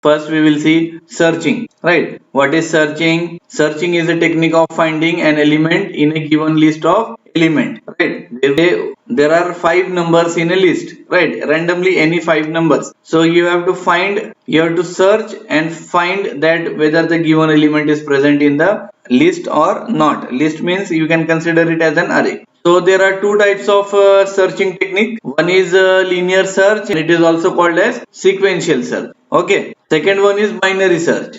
First we will see searching, right? What is searching? Searching is a technique of finding an element in a given list of element, right? There are 5 numbers in a list, right? Randomly any 5 numbers. So you have to search and find that whether the given element is present in the list or not. List means you can consider it as an array. So there are two types of searching technique. One is linear search and it is also called as sequential search. Okay. Second one is binary search.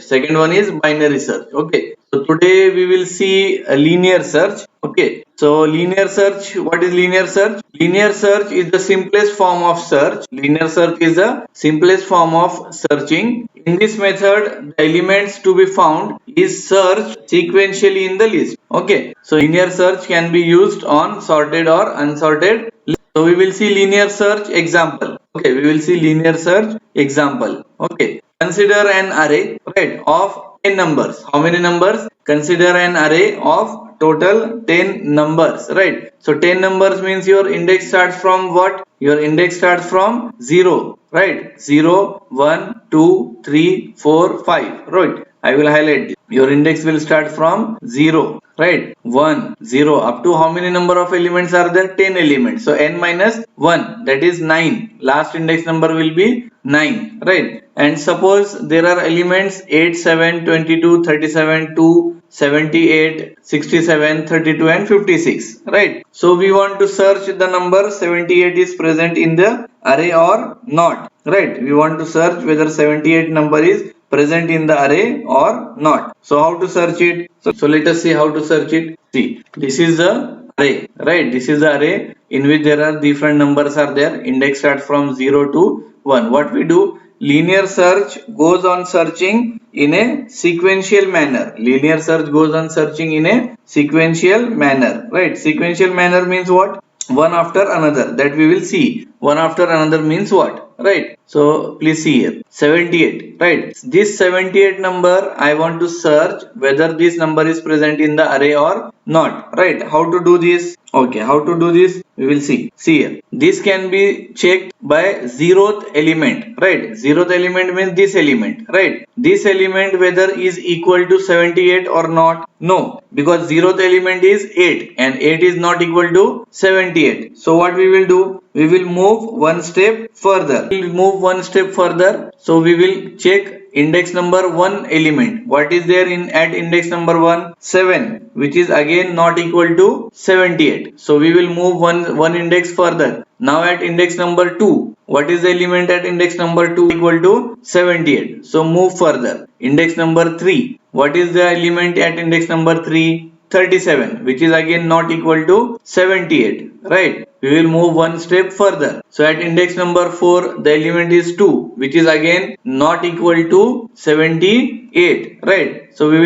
Okay. So today we will see a linear search. Okay. So linear search, what is linear search? Linear search is the simplest form of search. Linear search is the simplest form of searching. In this method, the elements to be found is searched sequentially in the list. Okay. So linear search can be used on sorted or unsorted list. So we will see linear search example. Okay. We will see linear search example. Okay. Consider an array, right, of 10 numbers. How many numbers? Consider an array of total 10 numbers, right? So 10 numbers means your index starts from what? Your index starts from 0, right? 0, 1, 2, 3, 4, 5, right? I will highlight this. Your index will start from 0, right? 1, 0 up to how many number of elements are there? 10 elements. So n minus 1, that is 9. Last index number will be 9, right? And suppose there are elements 8, 7, 22, 37, 2, 78, 67, 32 and 56, right? So we want to search the number 78 is present in the array or not, right? We want to search whether 78 number is present in the array or not. So how to search it? So let us see how to search it. See, this is the array, right? This is the array in which there are different numbers are there. Index starts from 0 to 1. What we do? Linear search goes on searching in a sequential manner. Linear search goes on searching in a sequential manner, right? Sequential manner means what? One after another, that we will see. One after another means what? Right? So please see here, 78, right? This 78 number, I want to search whether this number is present in the array or not, right? How to do this? Okay, how to do this? We will see. See here, this can be checked by 0th element, right? 0th element means this element, right? This element whether is equal to 78 or not? No, because 0th element is 8 and 8 is not equal to 78. So what we will do? We will move one step further. We will move one step further. So we will check index number 1 element. What is there in at index number 1? 7, which is again not equal to 78. So we will move one index further. Now at index number 2, what is the element at index number 2? Equal to 78. So move further. Index number 3. What is the element at index number 3? 37, which is again not equal to 78, right? We will move one step further. So at index number 4, the element is 2, which is again not equal to 78, right? So we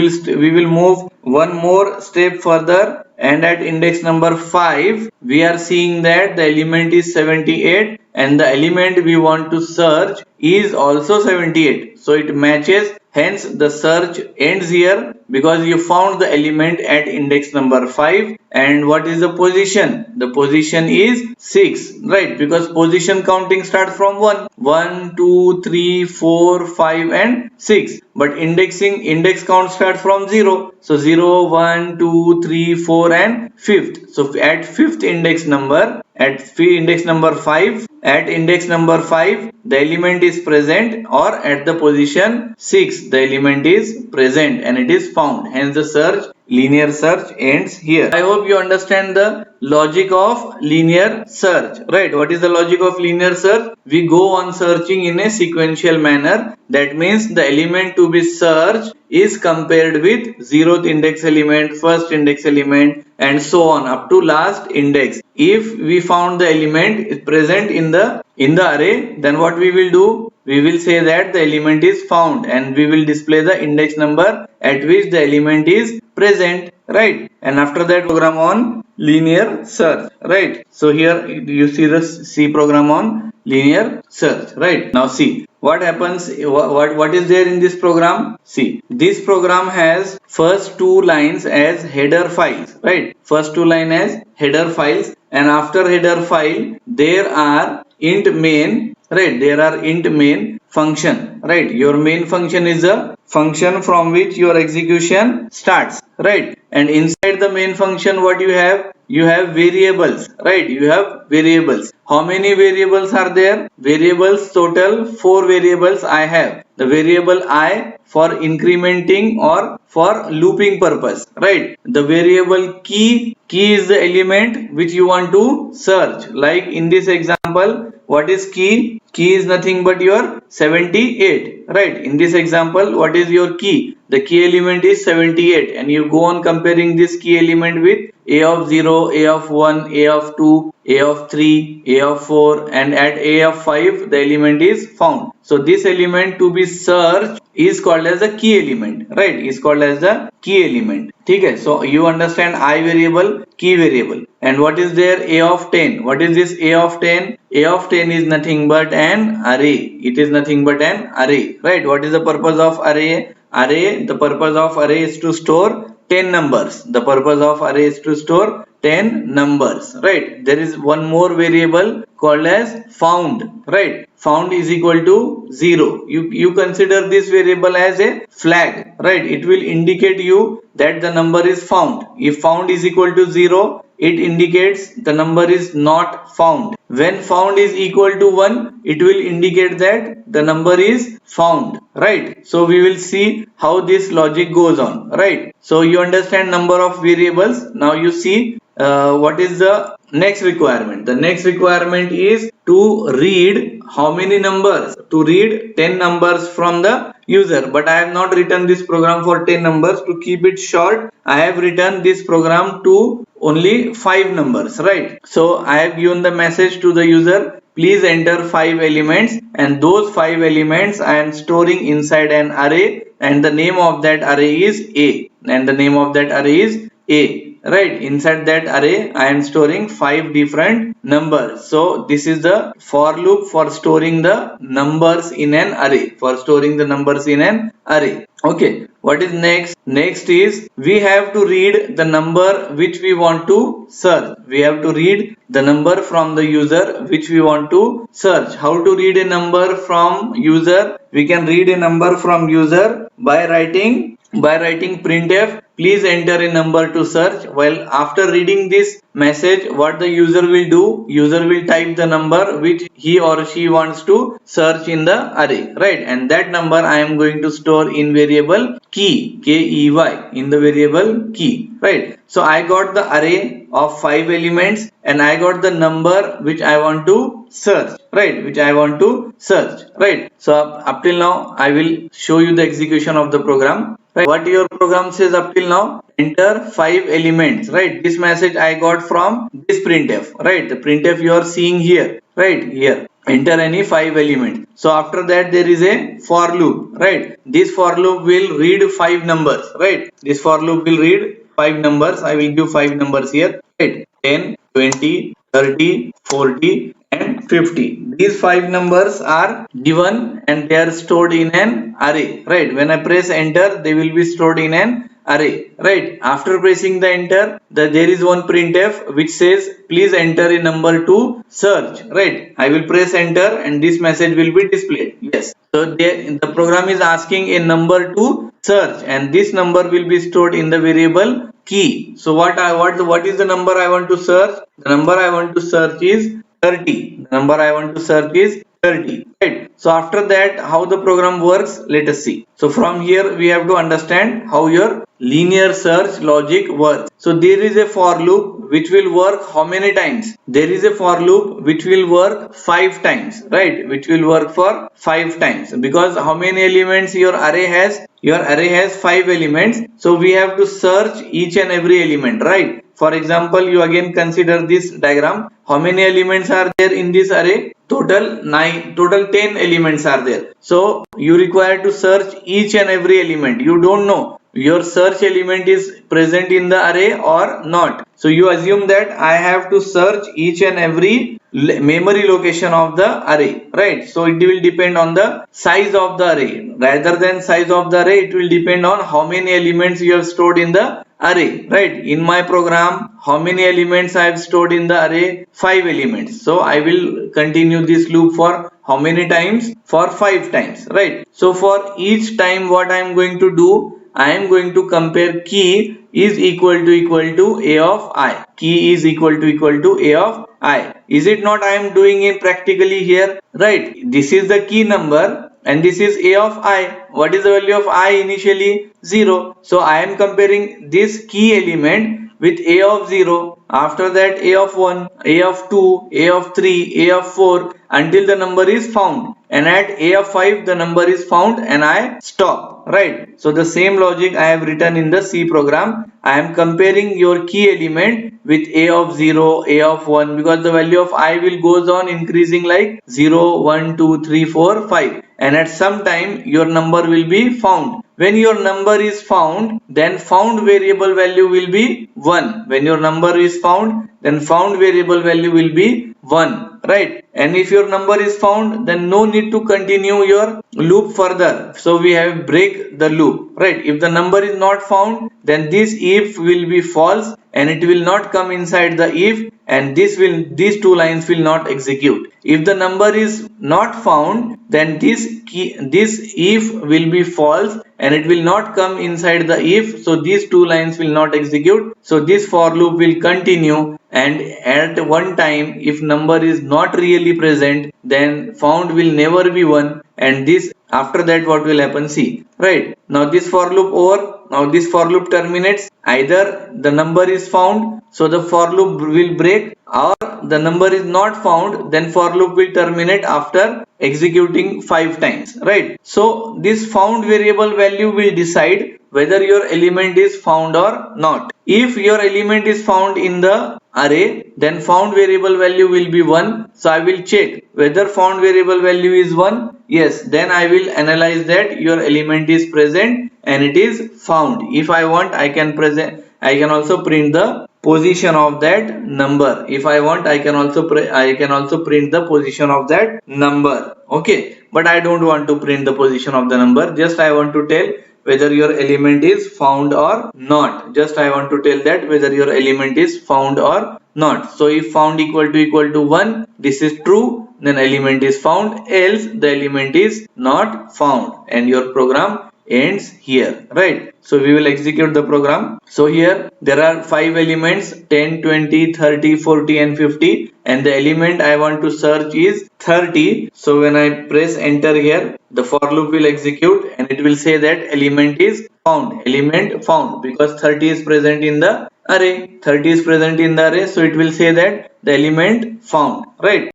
will move one more step further, and at index number 5, we are seeing that the element is 78 and the element we want to search is also 78. So it matches. Hence the search ends here because you found the element at index number 5. And what is the position? The position is 6, right? Because position counting starts from 1. 1, 2, 3, 4, 5 and 6. But index count starts from 0. So 0, 1, 2, 3, 4 and 5th. So at 5th index number, at index number 5, at index number 5, the element is present, or at the position 6, the element is present and it is found. Hence the linear search ends here. I hope you understand the logic of linear search, right? What is the logic of linear search? We go on searching in a sequential manner. That means the element to be searched is compared with 0th index element, 1st index element and so on up to last index. If we found the element is present in the array, then what we will do? We will say that the element is found and we will display the index number at which the element is present, right? And after that, program on linear search, right? So here you see the C program on linear search, right? Now see what happens. What is there in this program? See, this program has first 2 lines as header files, right? First 2 lines as header files, and after header file there are int main, right? There are int main. function, right? Your main function is the function from which your execution starts, right? And inside the main function, what you have? You have variables, right? You have variables. How many variables are there? Variables total 4 variables I have. The variable I for incrementing or for looping purpose, right? The variable key is the element which you want to search. Like in this example, what is key? Key is nothing but your 78, right? In this example, what is your key? The key element is 78, and you go on comparing this key element with a of 0, a of 1, a of 2, a of 3, a of 4, and at a of 5 the element is found. So this element to be searched is called as the key element, right? Is called as the key element. Okay, so you understand I variable, key variable. And what is there? A of 10. What is this A of 10? A of 10 is nothing but an array. It is nothing but an array, right? What is the purpose of array? The purpose of array is to store 10 numbers. The purpose of array is to store 10 numbers, right? There is one more variable called as found, right? Found is equal to 0. You consider this variable as a flag, right? It will indicate you that the number is found. If found is equal to 0, it indicates the number is not found. When found is equal to 1, it will indicate that the number is found, right? So we will see how this logic goes on, right? So you understand number of variables. Now you see what is the next requirement. The next requirement is to read how many numbers? To read 10 numbers from the user. But I have not written this program for 10 numbers. To keep it short, I have written this program to only 5 numbers, right? So I have given the message to the user, please enter 5 elements, and those 5 elements I am storing inside an array, and the name of that array is A, and the name of that array is A, right? Inside that array I am storing 5 different numbers. So this is the for loop for storing the numbers in an array, for storing the numbers in an array. Okay, what is next? Next is we have to read the number which we want to search. We have to read the number from the user which we want to search. How to read a number from user? We can read a number from user by writing printf, please enter a number to search. While after reading this message, what the user will do? User will type the number which he or she wants to search in the array, right? And that number I am going to store in variable key, K-E-Y, in the variable key, right? So I got the array of 5 elements and I got the number which I want to search, right? Which I want to search, right? So up till now I will show you the execution of the program. Right. What your program says up till now? Enter 5 elements, right? This message I got from this printf, right? The printf you are seeing here, right? Here, enter any 5 elements. So after that there is a for loop, right? This for loop will read 5 numbers, right? This for loop will read 5 numbers. I will give 5 numbers here, right? 10, 20, 30, 40 and 50. These 5 numbers are given and they are stored in an array, right? When I press enter, they will be stored in an array, right? After pressing the enter, there is one printf which says please enter a number to search, right? I will press enter and this message will be displayed. Yes, so the program is asking a number to search and this number will be stored in the variable key. So what is the number I want to search? The number I want to search is 30. The number I want to search is 30, right? So after that, how the program works, let us see. So from here we have to understand how your linear search logic works. So there is a for loop which will work how many times? There is a for loop which will work 5 times, right? Which will work for 5 times, because how many elements your array has? Your array has 5 elements. So we have to search each and every element, right? For example, you again consider this diagram. How many elements are there in this array? Total 10 elements are there. So you require to search each and every element. You don't know your search element is present in the array or not. So you assume that I have to search each and every memory location of the array, right? So it will depend on the size of the array. Rather than size of the array, it will depend on how many elements you have stored in the array, right? In my program, how many elements I have stored in the array? 5 elements. So I will continue this loop for how many times? For 5 times, right? So for each time what I am going to do, I am going to compare key is equal to a of I. Key is equal to a of I. Is it not I am doing it practically here, right? This is the key number and this is a of I. What is the value of I initially? 0. So I am comparing this key element with a of 0, after that a of 1, a of 2, a of 3, a of 4 until the number is found, and at a of 5 the number is found and I stop, right? So the same logic I have written in the C program. I am comparing your key element with a of 0, a of 1, because the value of I will goes on increasing like 0, 1, 2, 3, 4, 5, and at some time your number will be found. When your number is found, then found variable value will be 1. When your number is found, then found variable value will be 1, right? And if your number is found, then no need to continue your loop further. So we have break the loop, right? If the number is not found, then this if will be false and it will not come inside the if, and these two lines will not execute. If the number is not found, then this if will be false and it will not come inside the if, so these two lines will not execute. So this for loop will continue, and at one time if number is not really present, then found will never be 1, and this after that what will happen, see, right? Now this for loop over. Now this for loop terminates, either the number is found, so the for loop will break, or the number is not found, then for loop will terminate after executing 5 times, right? So this found variable value will decide whether your element is found or not. If your element is found in the array, then found variable value will be 1. So I will check whether found variable value is 1. Yes, then I will analyze that your element is present and it is found. If I want, I can also print the position of that number. If I want, I can also print the position of that number. Okay, but I don't want to print the position of the number. Just I want to tell whether your element is found or not. Just I want to tell that whether your element is found or not. So if found equal to 1, this is true, then element is found, else the element is not found, and your program ends here, right? So we will execute the program. So here there are 5 elements, 10, 20, 30, 40 and 50, and the element I want to search is 30. So when I press enter here, the for loop will execute and it will say that element is found, element found, because 30 is present in the array. 30 is present in the array, so it will say that the element found, right?